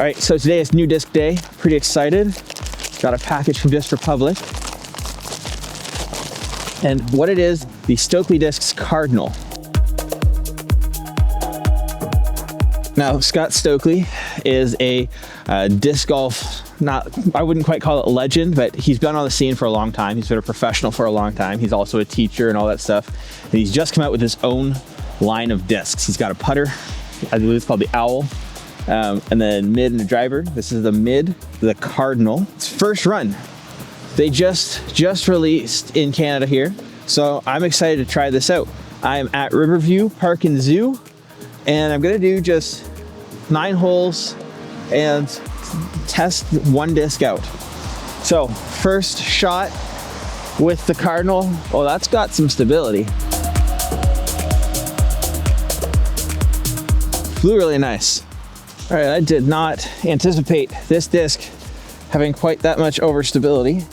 All right, so today is new disc day. Pretty excited. Got a package from Disc Republic. And what it is, the Stokely Discs Cardinal. Now, Scott Stokely is a disc golf, I wouldn't quite call it a legend, but he's been on the scene for a long time. He's been a professional for a long time. He's also a teacher and all that stuff. And he's just come out with his own line of discs. He's got a putter, I believe it's called the Owl, and then mid and a driver. This is the mid, the Cardinal. It's first run. They just released in Canada here, so I'm excited to try this out. I'm at Riverview Park and Zoo, and I'm gonna do just 9 holes and test one disc out. So first shot with the Cardinal. Oh, that's got some stability. Flew really nice. All right, I did not anticipate this disc having quite that much overstability,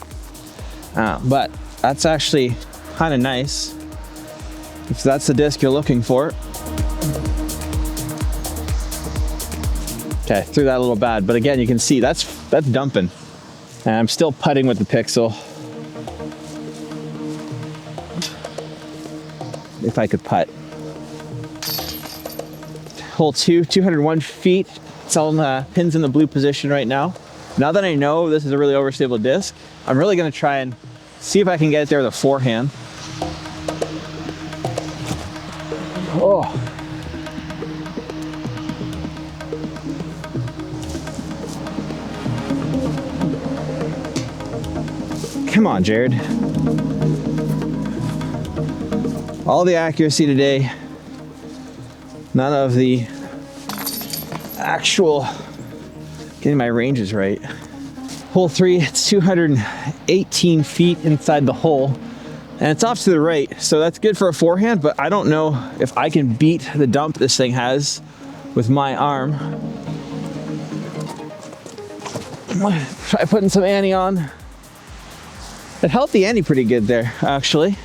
but that's actually kind of nice if that's the disc you're looking for. Okay, threw that a little bad, but again, you can see that's dumping. And I'm still putting with the Pixel. If I could putt. Hole 2, 201 feet. It's on pins in the blue position right now. Now that I know this is a really overstable disc, I'm really gonna try and see if I can get it there with a forehand. Oh. Come on, Jared. All the accuracy today, none of the actual getting my ranges right. Hole 3, it's 218 feet inside the hole, and it's off to the right, so that's good for a forehand, but I don't know if I can beat the dump this thing has with my arm. Try putting some ante on. It helped the ante pretty good there, actually.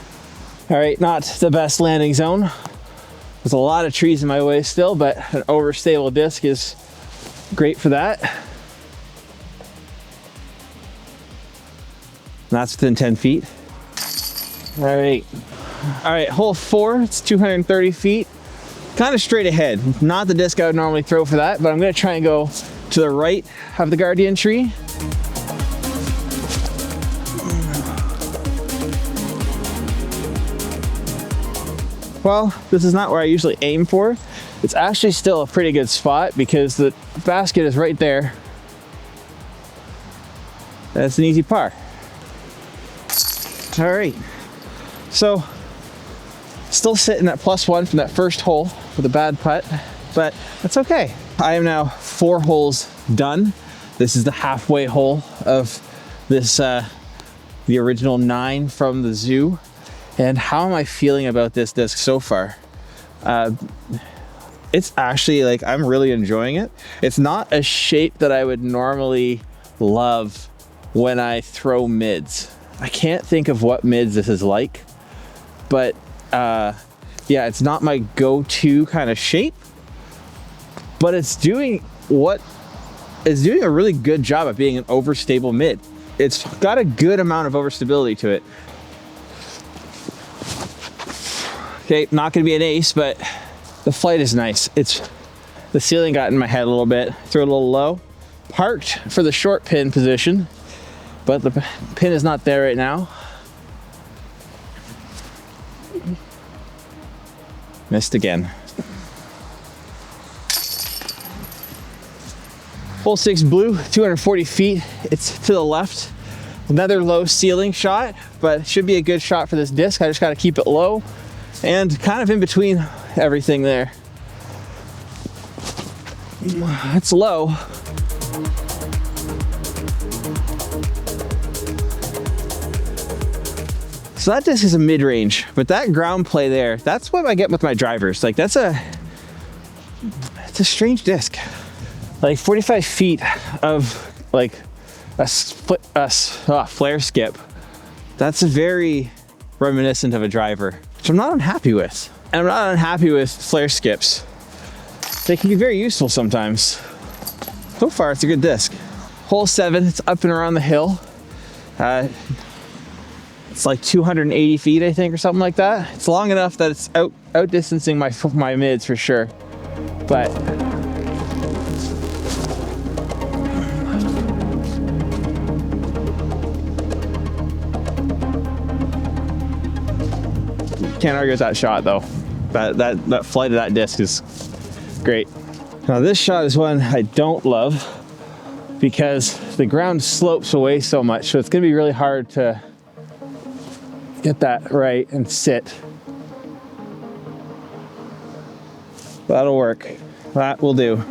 All right, not the best landing zone. There's a lot of trees in my way still, but an overstable disc is great for that. That's within 10 feet. All right, hole 4, it's 230 feet. Kind of straight ahead. Not the disc I would normally throw for that, but I'm gonna try and go to the right of the guardian tree. Well, this is not where I usually aim for. It's actually still a pretty good spot because the basket is right there. That's an easy par. All right, so still sitting at +1 from that first hole with a bad putt, but that's okay. I am now 4 holes done. This is the halfway hole of this, the original 9 from the zoo. And how am I feeling about this disc so far? It's actually, like, I'm really enjoying it. It's not a shape that I would normally love when I throw mids. I can't think of what mids this is like, but yeah, it's not my go-to kind of shape, but it's doing a really good job at being an overstable mid. It's got a good amount of overstability to it. Okay, not gonna be an ace, but the flight is nice. The ceiling got in my head a little bit, threw it a little low. Parked for the short pin position, but the pin is not there right now. Missed again. Hole 6 blue, 240 feet. It's to the left. Another low ceiling shot, but it should be a good shot for this disc. I just gotta keep it low and kind of in between everything there. It's low. So that disc is a mid-range, but that ground play there, that's what I get with my drivers. Like it's a strange disc. Like 45 feet of like a flare skip. That's very reminiscent of a driver, which I'm not unhappy with. And I'm not unhappy with flare skips. They can be very useful sometimes. So far, it's a good disc. Hole 7, it's up and around the hill. It's like 280 feet, I think, or something like that. It's long enough that it's outdistancing my mids for sure. But can't argue with that shot though. That flight of that disc is great. Now this shot is one I don't love because the ground slopes away so much, so it's gonna be really hard to get that right and sit. That'll work. That will do.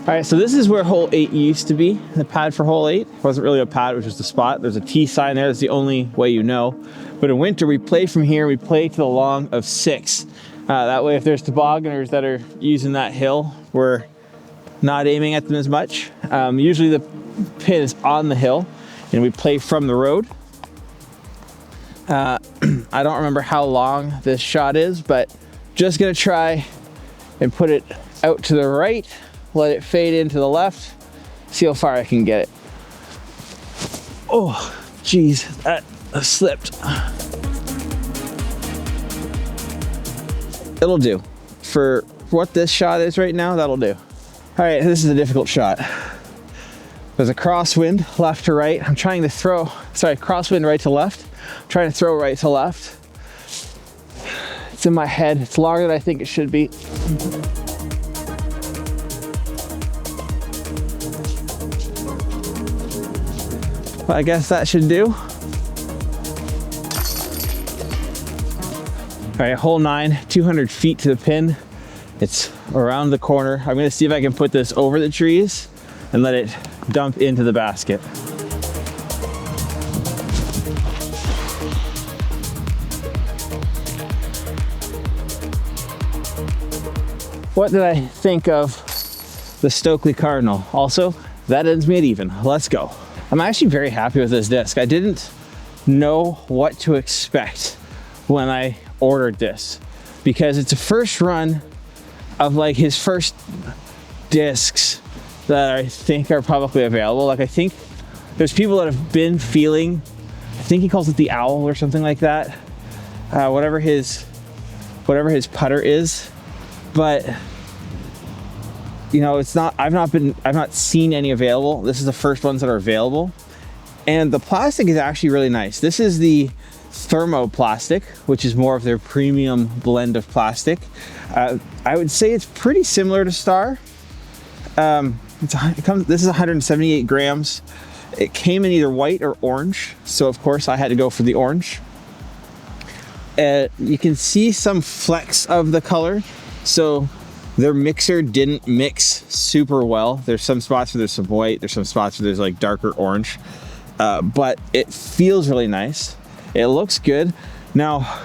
All right, so this is where hole 8 used to be, the pad for hole 8. It wasn't really a pad, it was just a spot. There's a T sign there, that's the only way you know. But in winter, we play from here, we play to the long of 6. That way, if there's tobogganers that are using that hill, we're not aiming at them as much. Usually the pin is on the hill, and we play from the road. I don't remember how long this shot is, but just gonna try and put it out to the right, let it fade into the left, see how far I can get it. Oh, geez, that slipped. It'll do. For what this shot is right now, that'll do. All right, this is a difficult shot. There's a crosswind, left to right. I'm trying to throw, sorry, crosswind right to left. I'm trying to throw right to left. It's in my head. It's longer than I think it should be. Well, I guess that should do. All right, hole 9, 200 feet to the pin. It's around the corner. I'm gonna see if I can put this over the trees and let it dump into the basket. What did I think of the Stokely Cardinal? Also, that ends me at even. Let's go. I'm actually very happy with this disc. I didn't know what to expect when I ordered this because it's a first run of like his first discs that I think are publicly available. Like I think there's people that have been feeling, I think he calls it the owl or something like that. Whatever his putter is, but you know, it's not, I've not seen any available. This is the first ones that are available. And the plastic is actually really nice. This is the Thermo Plastic, which is more of their premium blend of plastic. I would say it's pretty similar to Star. This is 178 grams. It came in either white or orange. So of course I had to go for the orange. You can see some flecks of the color. So their mixer didn't mix super well. There's some spots where there's some white, there's some spots where there's like darker orange, but it feels really nice. It looks good. Now,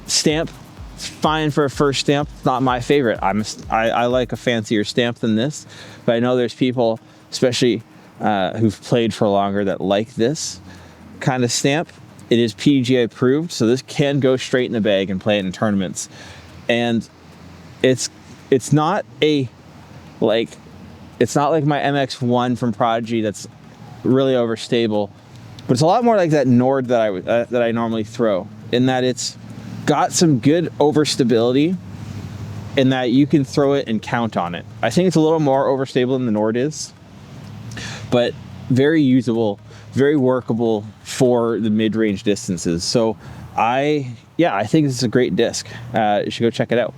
stamp, it's fine for a first stamp. It's not my favorite. I like a fancier stamp than this, but I know there's people, especially who've played for longer, that like this kind of stamp. It is PDGA approved, so this can go straight in the bag and play it in tournaments. And it's not like my MX1 from Prodigy that's really overstable, but it's a lot more like that Nord that I normally throw, in that it's got some good overstability in that you can throw it and count on it. I think it's a little more overstable than the Nord is, but very usable, very workable for the mid-range distances. So I think this is a great disc. You should go check it out.